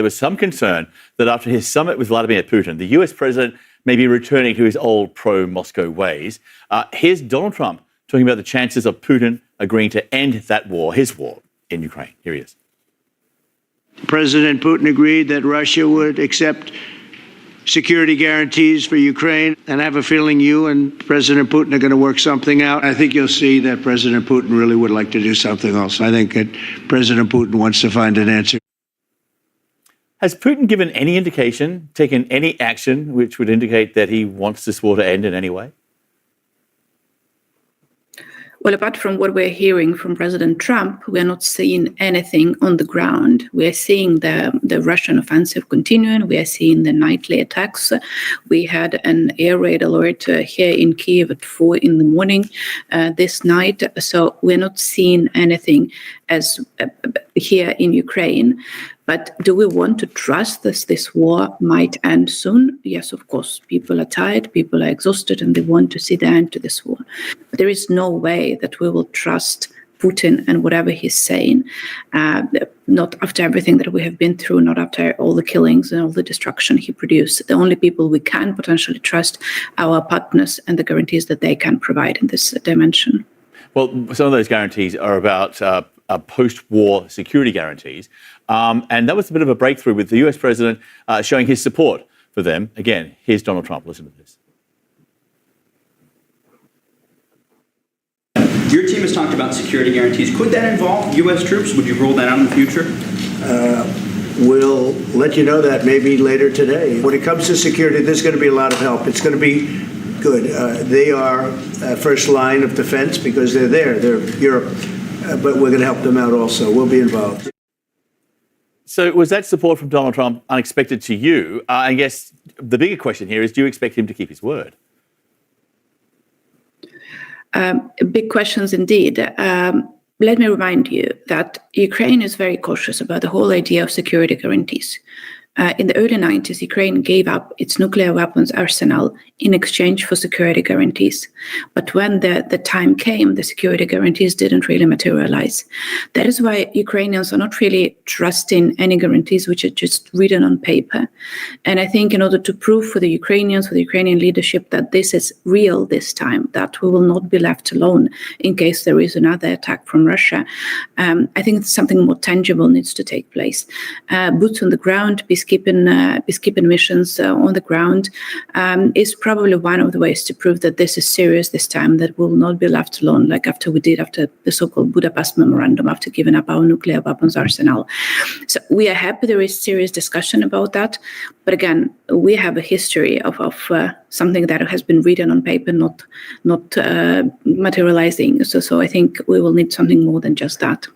There was some concern that after his summit with Vladimir Putin, the US president may be returning to his old pro-Moscow ways. Here's Donald Trump talking about the chances of Putin agreeing to end that war, his war in Ukraine. Here he is. President Putin agreed that Russia would accept security guarantees for Ukraine, and I have a feeling you and President Putin are going to work something out. I think you'll see that President Putin really would like to do something else. I think that President Putin wants to find an answer. Has Putin given any indication, taken any action which would indicate that he wants this war to end in any way? Well, apart from what we're hearing from President Trump, we are not seeing anything on the ground. We are seeing the Russian offensive continuing. We are seeing the nightly attacks. We had an air raid alert here in Kyiv at 4 a.m. This night. So we're not seeing anything as here in Ukraine. But do we want to trust that this war might end soon? Yes, of course. People are tired, people are exhausted, and they want to see the end to this war. But there is no way that we will trust Putin and whatever he's saying, not after everything that we have been through, not after all the killings and all the destruction he produced. The only people we can potentially trust are our partners and the guarantees that they can provide in this dimension. Well, some of those guarantees are about post-war security guarantees. And that was a bit of a breakthrough with the US president showing his support for them. Again, here's Donald Trump. Listen to this. Your team has talked about security guarantees. Could that involve U.S. troops? Would you roll that out in the future? We'll let you know that maybe later today. When it comes to security, there's going to be a lot of help. It's going to be good. They are first line of defense because they're there. They're Europe. But we're going to help them out also. We'll be involved. So was that support from Donald Trump unexpected to you? I guess the bigger question here is, do you expect him to keep his word? Big questions indeed. Let me remind you that Ukraine is very cautious about the whole idea of security guarantees. In the early 90s, Ukraine gave up its nuclear weapons arsenal in exchange for security guarantees. But when the time came, the security guarantees didn't really materialize. That is why Ukrainians are not really trusting any guarantees which are just written on paper. And I think in order to prove for the Ukrainians, for the Ukrainian leadership, that this is real this time, that we will not be left alone in case there is another attack from Russia, I think something more tangible needs to take place. Boots on the ground, peacekeeping missions on the ground is probably one of the ways to prove that this is serious this time, that we will not be left alone, like after the so-called Budapest Memorandum, after giving up our nuclear weapons arsenal. So we are happy there is serious discussion about that. But again, we have a history of something that has been written on paper, not materializing. So I think we will need something more than just that.